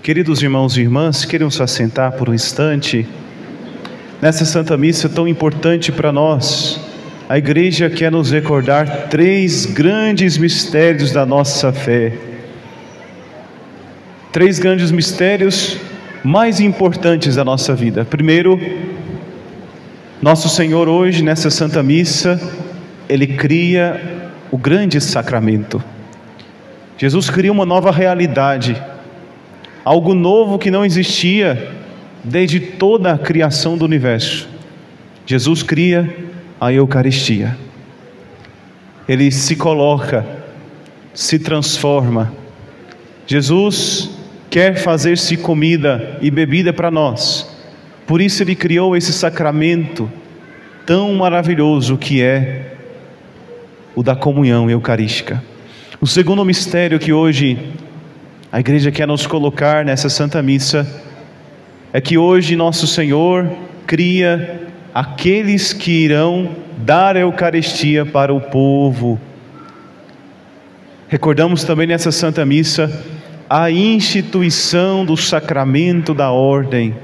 Queridos irmãos e irmãs, queiram se assentar por um instante. Nessa Santa Missa tão importante para nós, a Igreja quer nos recordar 3 grandes mistérios da nossa fé. 3 grandes mistérios mais importantes da nossa vida. Primeiro, nosso Senhor hoje, nessa Santa Missa, Ele cria o grande sacramento. Jesus cria uma nova realidade, algo novo que não existia desde toda a criação do universo. Jesus cria a Eucaristia. Ele se coloca, se transforma. Jesus quer fazer-se comida e bebida para nós. Por isso Ele criou esse sacramento tão maravilhoso que é o da comunhão eucarística. O segundo mistério que hoje a Igreja quer nos colocar nessa Santa Missa é que hoje nosso Senhor cria aqueles que irão dar a Eucaristia para o povo. Recordamos também nessa Santa Missa a instituição do sacramento da ordem.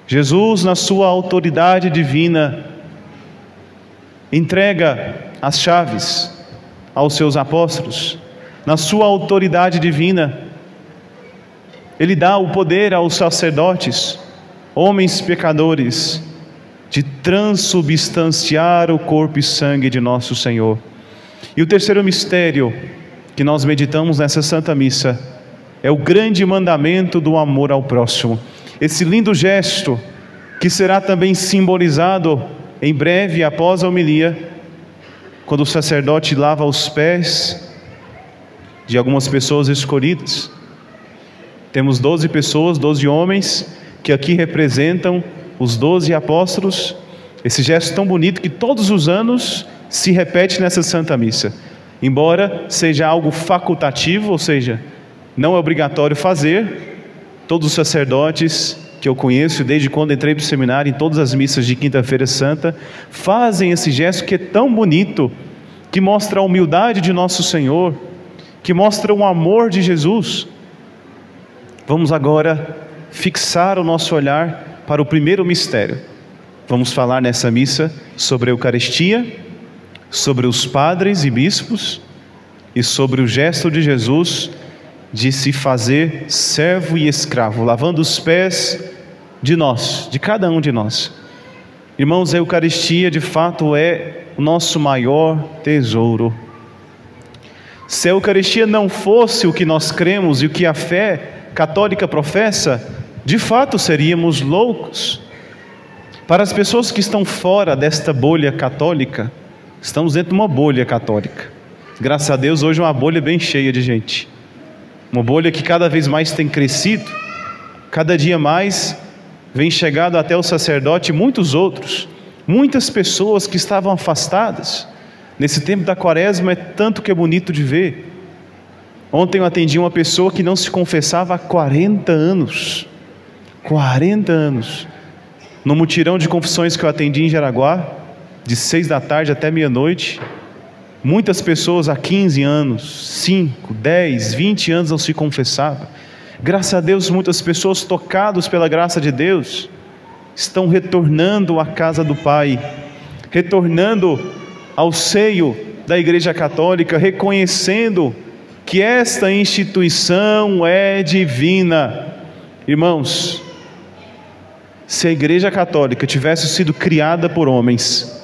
Jesus, na sua autoridade divina, entrega as chaves aos seus apóstolos. Na sua autoridade divina, Ele dá o poder aos sacerdotes, homens pecadores, de transubstanciar o corpo e sangue de nosso Senhor. E o terceiro mistério que nós meditamos nessa Santa Missa é o grande mandamento do amor ao próximo. Esse lindo gesto que será também simbolizado em breve após a homilia, quando o sacerdote lava os pés de algumas pessoas escolhidas. Temos 12 pessoas, 12 homens, que aqui representam os 12 apóstolos. Esse gesto tão bonito que todos os anos se repete nessa Santa Missa. Embora seja algo facultativo, ou seja, não é obrigatório fazer, todos os sacerdotes que eu conheço, desde quando entrei para o seminário, em todas as missas de Quinta-feira Santa, fazem esse gesto que é tão bonito, que mostra a humildade de nosso Senhor, que mostra o amor de Jesus. Vamos agora fixar o nosso olhar para o primeiro mistério. Vamos falar nessa missa sobre a Eucaristia, sobre os padres e bispos e sobre o gesto de Jesus de se fazer servo e escravo, lavando os pés de nós, de cada um de nós. Irmãos, a Eucaristia de fato é o nosso maior tesouro. Se a Eucaristia não fosse o que nós cremos e o que a fé católica professa, de fato seríamos loucos. Para as pessoas que estão fora desta bolha católica, estamos dentro de uma bolha católica. Graças a Deus, hoje é uma bolha bem cheia de gente. Uma bolha que cada vez mais tem crescido, cada dia mais vem chegado até o sacerdote e muitos outros, muitas pessoas que estavam afastadas. Nesse tempo da Quaresma é tanto que é bonito de ver. Ontem eu atendi uma pessoa que não se confessava há 40 anos. 40 anos. No mutirão de confissões que eu atendi em Jaraguá, de 6 da tarde até meia-noite, muitas pessoas há 15 anos, 5, 10, 20 anos não se confessavam. Graças a Deus, muitas pessoas tocadas pela graça de Deus estão retornando à casa do Pai, retornando ao seio da Igreja Católica, reconhecendo que esta instituição é divina. Irmãos, se a Igreja Católica tivesse sido criada por homens,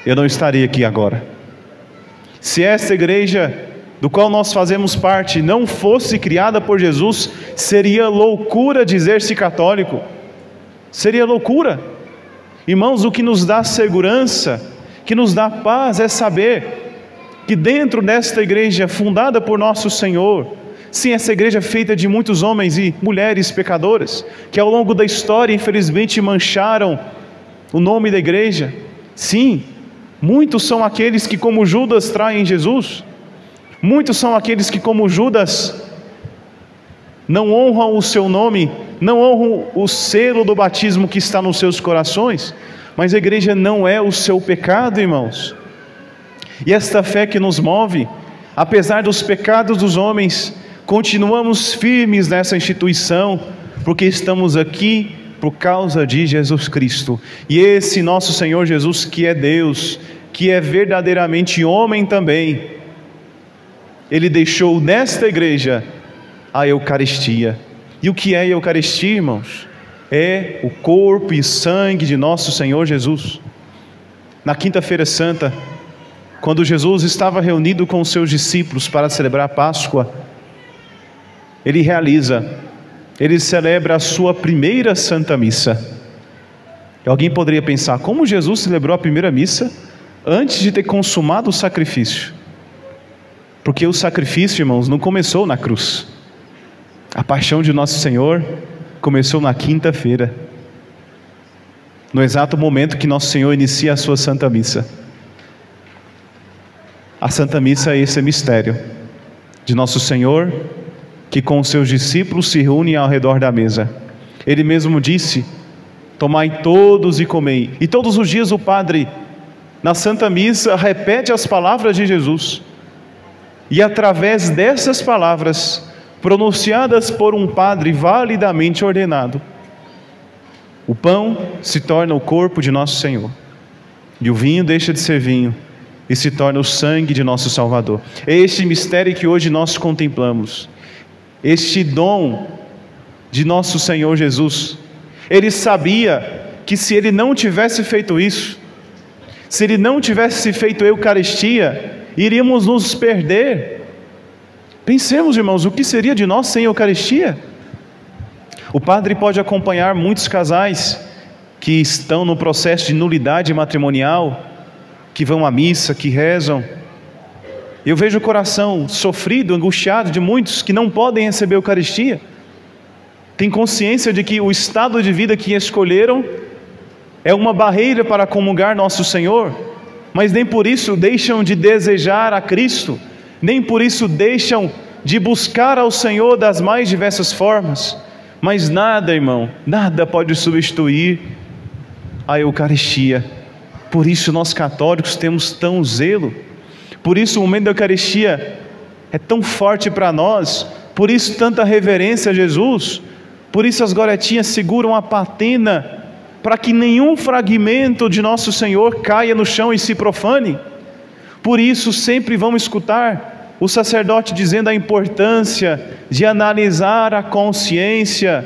eu não estaria aqui agora. Se esta igreja do qual nós fazemos parte não fosse criada por Jesus, seria loucura dizer-se católico. Seria loucura. Irmãos, o que nos dá segurança, que nos dá paz, é saber que dentro desta igreja fundada por nosso Senhor, sim, essa igreja é feita de muitos homens e mulheres pecadoras, que ao longo da história infelizmente mancharam o nome da igreja. Sim, muitos são aqueles que como Judas traem Jesus. Muitos são aqueles que como Judas não honram o seu nome, não honram o selo do batismo que está nos seus corações. Mas a igreja não é o seu pecado, irmãos. E esta fé que nos move, apesar dos pecados dos homens, continuamos firmes nessa instituição, porque estamos aqui por causa de Jesus Cristo. E esse nosso Senhor Jesus, que é Deus, que é verdadeiramente homem também, Ele deixou nesta igreja a Eucaristia. E o que é a Eucaristia, irmãos? É o corpo e sangue de nosso Senhor Jesus. Na quinta-feira santa, quando Jesus estava reunido com os seus discípulos para celebrar a Páscoa, Ele celebra a sua primeira Santa Missa. E alguém poderia pensar, como Jesus celebrou a primeira missa antes de ter consumado o sacrifício? Porque o sacrifício, irmãos, não começou na cruz. A paixão de nosso Senhor começou na quinta-feira, no exato momento que nosso Senhor inicia a sua Santa Missa. A Santa Missa é esse mistério de nosso Senhor, que com os seus discípulos se reúne ao redor da mesa. Ele mesmo disse: tomai todos e comei. E todos os dias o Padre, na Santa Missa, repete as palavras de Jesus. E através dessas palavras, pronunciadas por um Padre validamente ordenado, o pão se torna o corpo de nosso Senhor, e o vinho deixa de ser vinho e se torna o sangue de nosso Salvador. É este mistério que hoje nós contemplamos, este dom de nosso Senhor Jesus. Ele sabia que se Ele não tivesse feito isso, se Ele não tivesse feito a Eucaristia, iríamos nos perder. Pensemos, irmãos, o que seria de nós sem Eucaristia? O padre pode acompanhar muitos casais que estão no processo de nulidade matrimonial, que vão à missa, que rezam. Eu vejo o coração sofrido, angustiado de muitos que não podem receber a Eucaristia. Tem consciência de que o estado de vida que escolheram é uma barreira para comungar nosso Senhor, mas nem por isso deixam de desejar a Cristo, nem por isso deixam de buscar ao Senhor das mais diversas formas. Mas nada, irmão, nada pode substituir a Eucaristia. Por isso nós católicos temos tão zelo, por isso o momento da Eucaristia é tão forte para nós, por isso tanta reverência a Jesus, por isso as goretinhas seguram a patena, para que nenhum fragmento de nosso Senhor caia no chão e se profane. Por isso sempre vamos escutar o sacerdote dizendo a importância de analisar a consciência,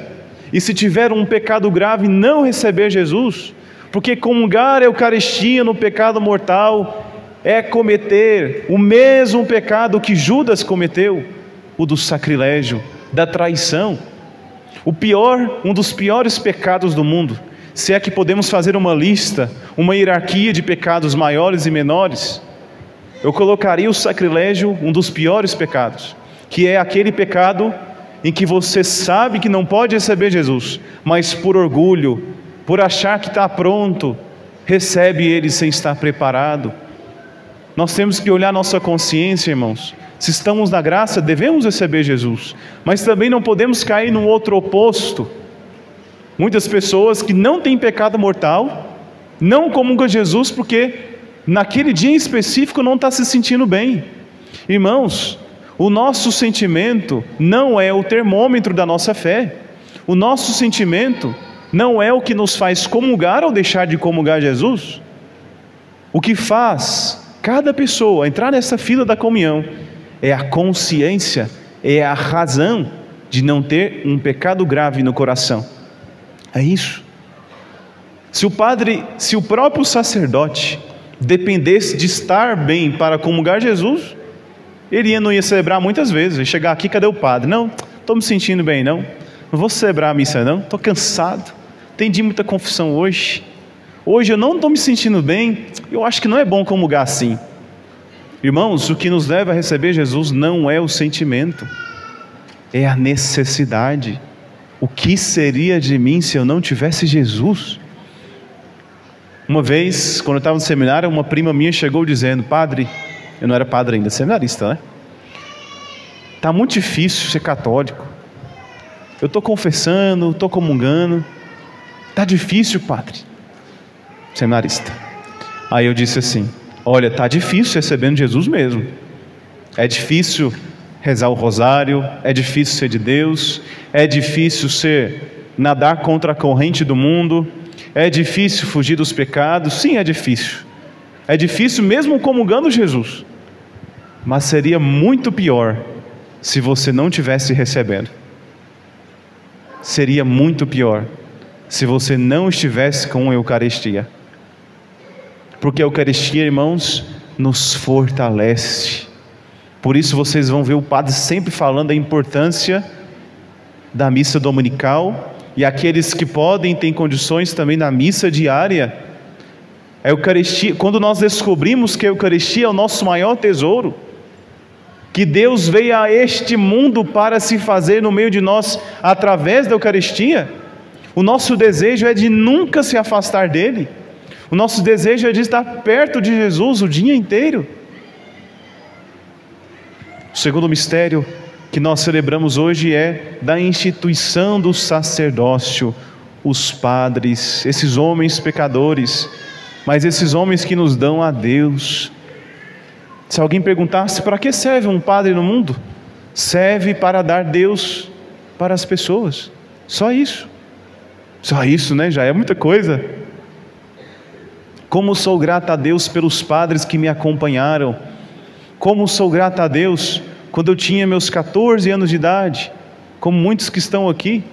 e se tiver um pecado grave, não receber Jesus, porque comungar a Eucaristia no pecado mortal é cometer o mesmo pecado que Judas cometeu, o do sacrilégio, da traição. Um dos piores pecados do mundo, se é que podemos fazer uma lista, uma hierarquia de pecados maiores e menores, eu colocaria o sacrilégio um dos piores pecados, que é aquele pecado em que você sabe que não pode receber Jesus, mas por orgulho, por achar que está pronto, recebe Ele sem estar preparado. Nós temos que olhar nossa consciência, irmãos. Se estamos na graça, devemos receber Jesus, mas também não podemos cair no outro oposto. Muitas pessoas que não têm pecado mortal, não comungam Jesus porque naquele dia em específico não está se sentindo bem. Irmãos, o nosso sentimento não é o termômetro da nossa fé. O nosso sentimento não é o que nos faz comungar ou deixar de comungar Jesus. O que faz cada pessoa entrar nessa fila da comunhão é a consciência, é a razão de não ter um pecado grave no coração. É isso. Se o próprio sacerdote dependesse de estar bem para comungar Jesus, ele não ia celebrar muitas vezes. Ia chegar aqui, cadê o padre? Não, estou me sentindo bem não vou celebrar a missa não, estou cansado, entendi muita confissão hoje eu não estou me sentindo bem, eu acho que não é bom comungar assim. Irmãos, o que nos leva a receber Jesus não é o sentimento, é a necessidade. O que seria de mim se eu não tivesse Jesus? Uma vez, quando eu estava no seminário, uma prima minha chegou dizendo: padre, eu não era padre ainda, seminarista, né? Está muito difícil ser católico. Eu estou confessando, estou comungando. Está difícil, padre. Seminarista. Aí eu disse assim: olha, está difícil recebendo Jesus mesmo. É difícil rezar o rosário, é difícil ser de Deus, é difícil nadar contra a corrente do mundo, é difícil fugir dos pecados. Sim, é difícil. É difícil mesmo comungando Jesus. Mas seria muito pior se você não estivesse recebendo. Seria muito pior se você não estivesse com a Eucaristia. Porque a Eucaristia, irmãos, nos fortalece. Por isso vocês vão ver o padre sempre falando da importância da missa dominical, e aqueles que podem, têm condições também na missa diária. A Eucaristia, quando nós descobrimos que a Eucaristia é o nosso maior tesouro, que Deus veio a este mundo para se fazer no meio de nós através da Eucaristia, o nosso desejo é de nunca se afastar dele. O nosso desejo é de estar perto de Jesus o dia inteiro. O segundo mistério que nós celebramos hoje é da instituição do sacerdócio. Os padres, esses homens pecadores, mas esses homens que nos dão a Deus. Se alguém perguntasse para que serve um padre no mundo, serve para dar Deus para as pessoas. Só isso. Só isso, né? Já é muita coisa. Como sou grato a Deus pelos padres que me acompanharam. Como sou grato a Deus quando eu tinha meus 14 anos de idade, como muitos que estão aqui.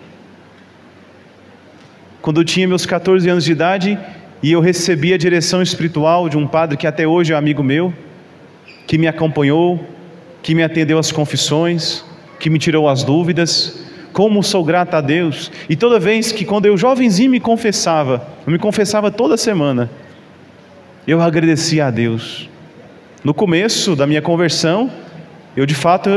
Quando eu tinha meus 14 anos de idade e eu recebi a direção espiritual de um padre que até hoje é amigo meu, que me acompanhou, que me atendeu às confissões, que me tirou as dúvidas. Como sou grato a Deus. E toda vez que, quando eu jovenzinho me confessava, eu me confessava toda semana, eu agradecia a Deus. No começo da minha conversão, eu de fato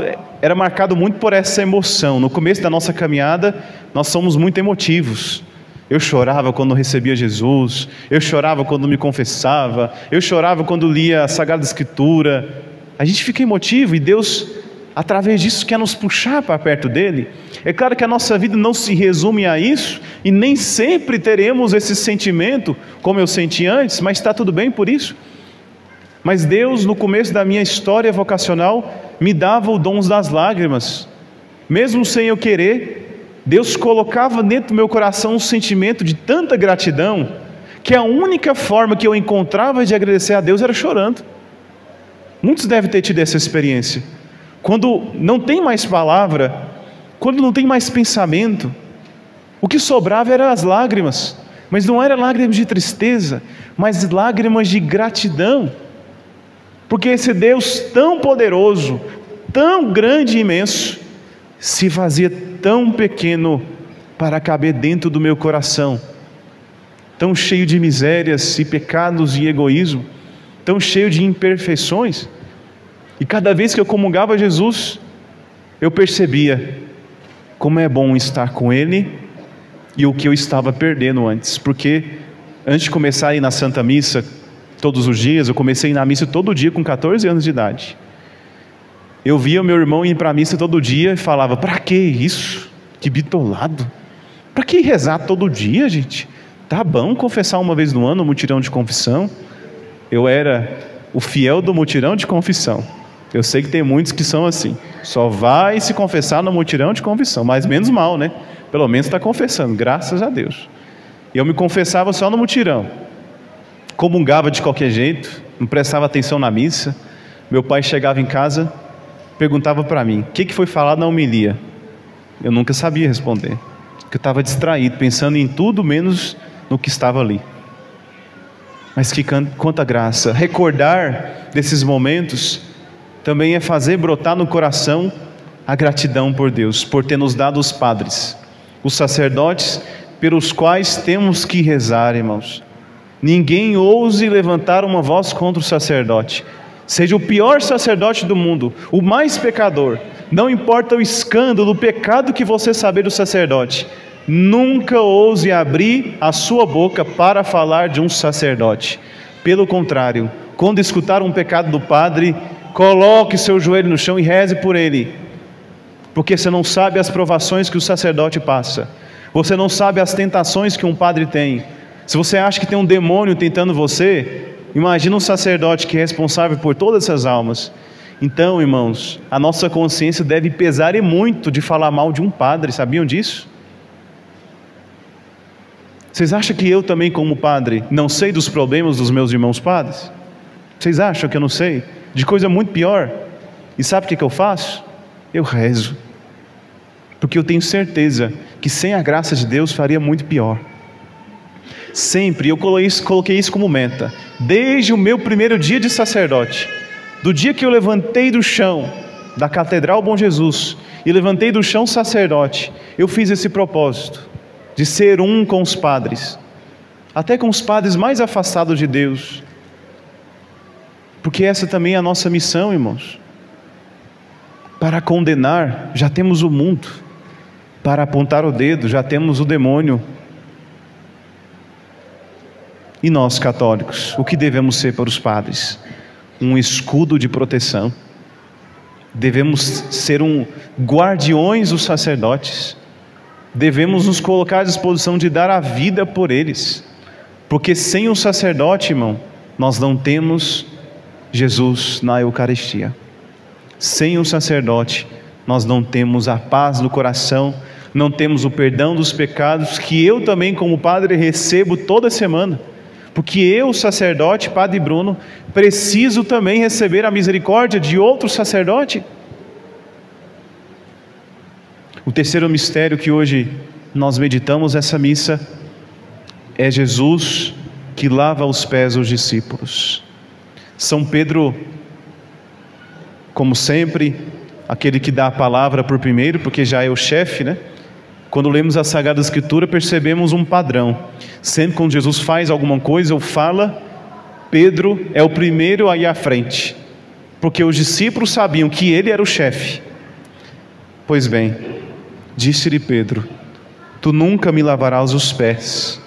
era marcado muito por essa emoção. No começo da nossa caminhada, nós somos muito emotivos. Eu chorava quando recebia Jesus, eu chorava quando me confessava, eu chorava quando lia a Sagrada Escritura. A gente fica emotivo e Deus, através disso, quer nos puxar para perto dele. É claro que a nossa vida não se resume a isso, e nem sempre teremos esse sentimento como eu senti antes, mas está tudo bem por isso. Mas Deus, no começo da minha história vocacional, me dava o dom das lágrimas. Mesmo sem eu querer, Deus colocava dentro do meu coração um sentimento de tanta gratidão, que a única forma que eu encontrava de agradecer a Deus era chorando. Muitos devem ter tido essa experiência. Quando não tem mais palavra, quando não tem mais pensamento, o que sobrava eram as lágrimas. Mas não eram lágrimas de tristeza, mas lágrimas de gratidão. Porque esse Deus tão poderoso, tão grande e imenso, se fazia tão pequeno para caber dentro do meu coração, tão cheio de misérias e pecados e egoísmo, tão cheio de imperfeições. E cada vez que eu comungava Jesus, eu percebia como é bom estar com Ele e o que eu estava perdendo antes. Porque antes de começar a ir na Santa Missa todos os dias, eu comecei a ir na missa todo dia com 14 anos de idade. Eu via o meu irmão ir para a missa todo dia e falava: para que isso? Que bitolado! Para que rezar todo dia, gente? Tá bom confessar uma vez no ano, o mutirão de confissão. Eu era o fiel do mutirão de confissão. Eu sei que tem muitos que são assim, só vai se confessar no mutirão de confissão, mas menos mal, né? Pelo menos está confessando, graças a Deus. Eu me confessava só no mutirão, comungava de qualquer jeito, não prestava atenção na missa. Meu pai chegava em casa, perguntava para mim: o que foi falado na homilia? Eu nunca sabia responder, porque eu estava distraído, pensando em tudo menos no que estava ali. Mas que quanta graça! Recordar desses momentos também é fazer brotar no coração a gratidão por Deus, por ter nos dado os padres, os sacerdotes, pelos quais temos que rezar, irmãos. Ninguém ouse levantar uma voz contra o sacerdote, seja o pior sacerdote do mundo, o mais pecador, não importa o escândalo, o pecado que você saber do sacerdote, nunca ouse abrir a sua boca para falar de um sacerdote. Pelo contrário, quando escutar um pecado do padre, coloque seu joelho no chão e reze por ele, porque você não sabe as provações que o sacerdote passa, você não sabe as tentações que um padre tem. Se você acha que tem um demônio tentando você, imagina um sacerdote que é responsável por todas essas almas. Então, irmãos, a nossa consciência deve pesar e muito de falar mal de um padre, sabiam disso? Vocês acham que eu também, como padre, não sei dos problemas dos meus irmãos padres? Vocês acham que eu não sei? De coisa muito pior. E sabe o que eu faço? Eu rezo. Porque eu tenho certeza que sem a graça de Deus faria muito pior. Sempre, eu coloquei isso como meta. Desde o meu primeiro dia de sacerdote, do dia que eu levantei do chão da Catedral Bom Jesus e levantei do chão sacerdote, eu fiz esse propósito de ser um com os padres, até com os padres mais afastados de Deus, porque essa também é a nossa missão, irmãos. Para condenar, já temos o mundo. Para apontar o dedo, já temos o demônio. E nós, católicos, o que devemos ser para os padres? Um escudo de proteção. Devemos ser guardiões dos sacerdotes. Devemos nos colocar à disposição de dar a vida por eles. Porque sem o sacerdote, irmão, nós não temos Jesus na Eucaristia. Sem o sacerdote, nós não temos a paz no coração, não temos o perdão dos pecados, que eu também, como padre, recebo toda semana. Porque eu, sacerdote, Padre Bruno, preciso também receber a misericórdia de outro sacerdote. O terceiro mistério que hoje nós meditamos essa missa é Jesus que lava os pés dos discípulos. São Pedro, como sempre, aquele que dá a palavra por primeiro, porque já é o chefe, né? Quando lemos a Sagrada Escritura, percebemos um padrão. Sempre quando Jesus faz alguma coisa ou fala, Pedro é o primeiro a ir à frente, porque os discípulos sabiam que ele era o chefe. Pois bem, disse-lhe Pedro: tu nunca me lavarás os pés.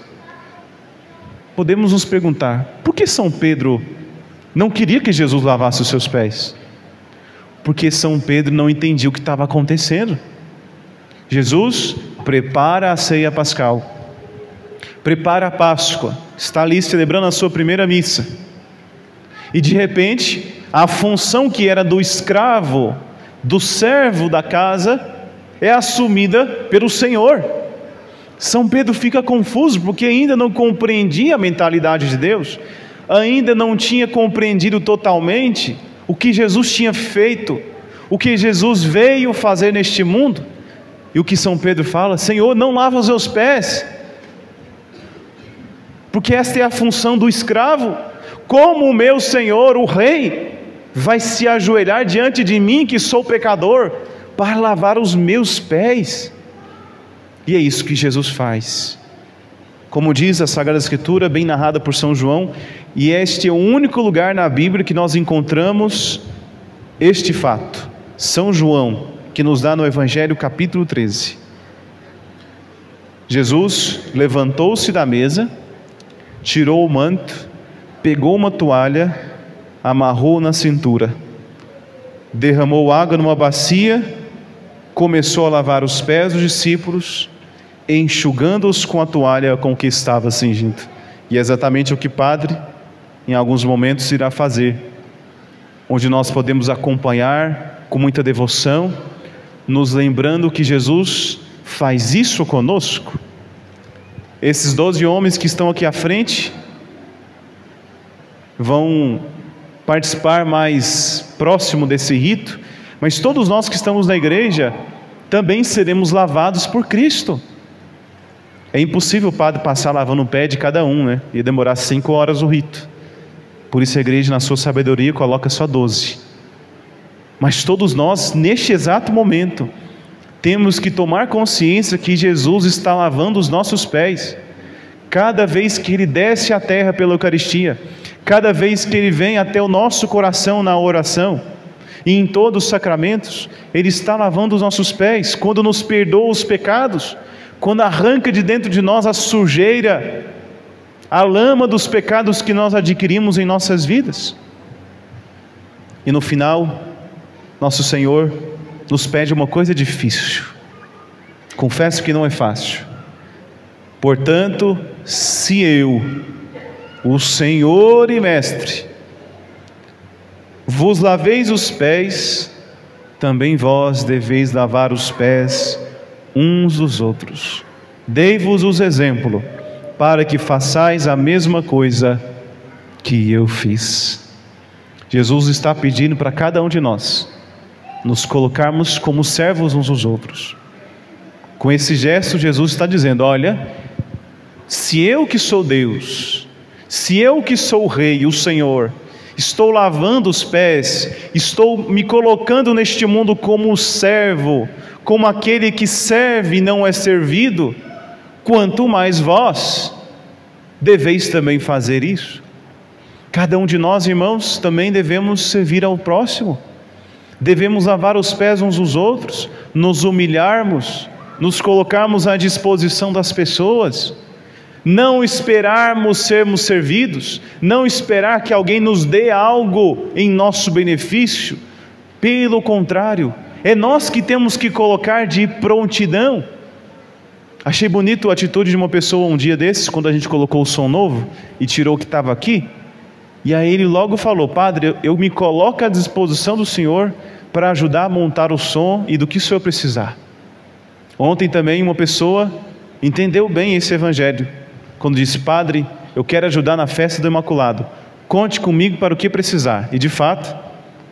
Podemos nos perguntar, por que São Pedro não queria que Jesus lavasse os seus pés? Porque São Pedro não entendia o que estava acontecendo. Jesus prepara a ceia pascal, prepara a Páscoa, está ali celebrando a sua primeira missa, e de repente, a função que era do escravo, do servo da casa, é assumida pelo Senhor. São Pedro fica confuso, porque ainda não compreendia a mentalidade de Deus, ainda não tinha compreendido totalmente o que Jesus tinha feito, o que Jesus veio fazer neste mundo. E o que São Pedro fala: Senhor, não lava os meus pés, porque esta é a função do escravo. Como o meu Senhor, o Rei, vai se ajoelhar diante de mim, que sou pecador, para lavar os meus pés? E é isso que Jesus faz. Como diz a Sagrada Escritura, bem narrada por São João, e este é o único lugar na Bíblia que nós encontramos este fato. São João, que nos dá no Evangelho capítulo 13. Jesus levantou-se da mesa, tirou o manto, pegou uma toalha, amarrou na cintura, derramou água numa bacia, começou a lavar os pés dos discípulos, enxugando-os com a toalha com que estava cingindo. E é exatamente o que o Padre, em alguns momentos, irá fazer, onde nós podemos acompanhar com muita devoção, nos lembrando que Jesus faz isso conosco. Esses 12 homens que estão aqui à frente vão participar mais próximo desse rito, mas todos nós que estamos na igreja também seremos lavados por Cristo. É impossível o padre passar lavando o pé de cada um, né? Ia demorar 5 horas o rito. Por isso a igreja, na sua sabedoria, coloca só 12. Mas todos nós, neste exato momento, temos que tomar consciência que Jesus está lavando os nossos pés. Cada vez que Ele desce à terra pela Eucaristia, cada vez que Ele vem até o nosso coração na oração, e em todos os sacramentos, Ele está lavando os nossos pés, quando nos perdoa os pecados, quando arranca de dentro de nós a sujeira, a lama dos pecados que nós adquirimos em nossas vidas. E no final, nosso Senhor nos pede uma coisa difícil. Confesso que não é fácil. Portanto, se eu, o Senhor e Mestre, vos laveis os pés, também vós deveis lavar os pés uns dos outros. Dei-vos os exemplo, para que façais a mesma coisa que eu fiz. Jesus está pedindo para cada um de nós nos colocarmos como servos uns dos outros. Com esse gesto, Jesus está dizendo: olha, se eu que sou Deus, se eu que sou o Rei, o Senhor, estou lavando os pés, estou me colocando neste mundo como servo, como aquele que serve e não é servido, quanto mais vós deveis também fazer isso. Cada um de nós, irmãos, também devemos servir ao próximo, devemos lavar os pés uns dos outros, nos humilharmos, nos colocarmos à disposição das pessoas, não esperarmos sermos servidos, não esperar que alguém nos dê algo em nosso benefício. Pelo contrário, é nós que temos que colocar de prontidão. Achei bonito a atitude de uma pessoa um dia desses, quando a gente colocou o som novo e tirou o que estava aqui, e aí ele logo falou: padre, eu me coloco à disposição do senhor para ajudar a montar o som e do que o senhor precisar. Ontem também uma pessoa entendeu bem esse evangelho, quando disse: padre, eu quero ajudar na festa do Imaculado, conte comigo para o que precisar. E de fato,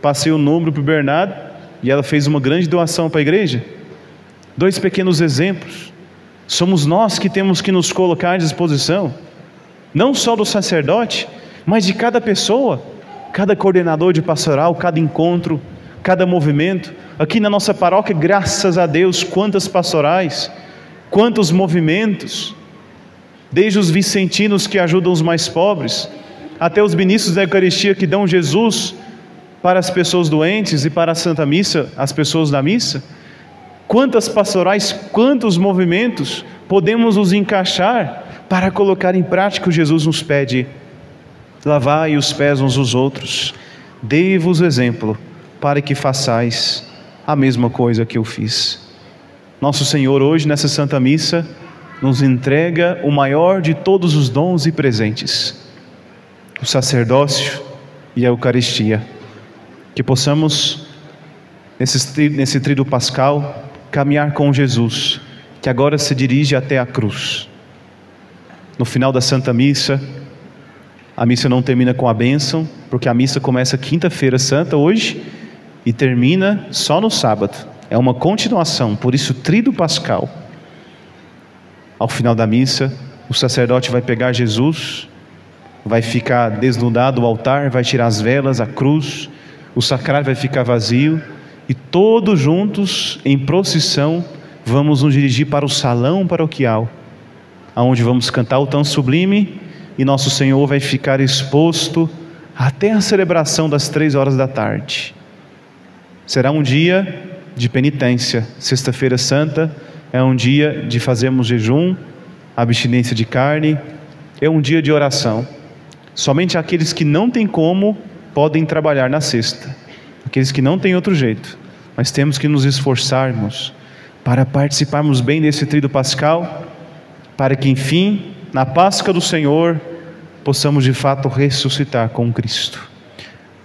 passei o número para o Bernardo e ela fez uma grande doação para a igreja. 2 pequenos exemplos. Somos nós que temos que nos colocar à disposição, não só do sacerdote, mas de cada pessoa, cada coordenador de pastoral, cada encontro, cada movimento. Aqui na nossa paróquia, graças a Deus, quantas pastorais, quantos movimentos, desde os vicentinos que ajudam os mais pobres, até os ministros da Eucaristia que dão Jesus para as pessoas doentes e para a Santa Missa, as pessoas da missa. Quantas pastorais, quantos movimentos podemos nos encaixar para colocar em prática o que Jesus nos pede: lavai os pés uns dos outros, dei-vos exemplo, para que façais a mesma coisa que eu fiz. Nosso Senhor hoje nessa Santa Missa nos entrega o maior de todos os dons e presentes, o sacerdócio e a Eucaristia. Que possamos, nesse tríduo pascal, caminhar com Jesus, que agora se dirige até a cruz. No final da Santa Missa, a missa não termina com a bênção, porque a missa começa quinta-feira santa hoje e termina só no sábado. É uma continuação, por isso tríduo pascal. Ao final da missa, o sacerdote vai pegar Jesus, vai ficar desnudado o altar, vai tirar as velas, a cruz, o sacrário vai ficar vazio, e todos juntos, em procissão, vamos nos dirigir para o salão paroquial, aonde vamos cantar o tão sublime, e nosso Senhor vai ficar exposto até a celebração das 3 horas da tarde. Será um dia de penitência. Sexta-feira Santa é um dia de fazermos jejum, abstinência de carne, é um dia de oração. Somente aqueles que não têm como podem trabalhar na sexta, aqueles que não têm outro jeito, mas temos que nos esforçarmos para participarmos bem desse tríduo pascal, para que enfim, na Páscoa do Senhor, possamos de fato ressuscitar com Cristo.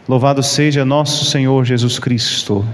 Louvado seja nosso Senhor Jesus Cristo.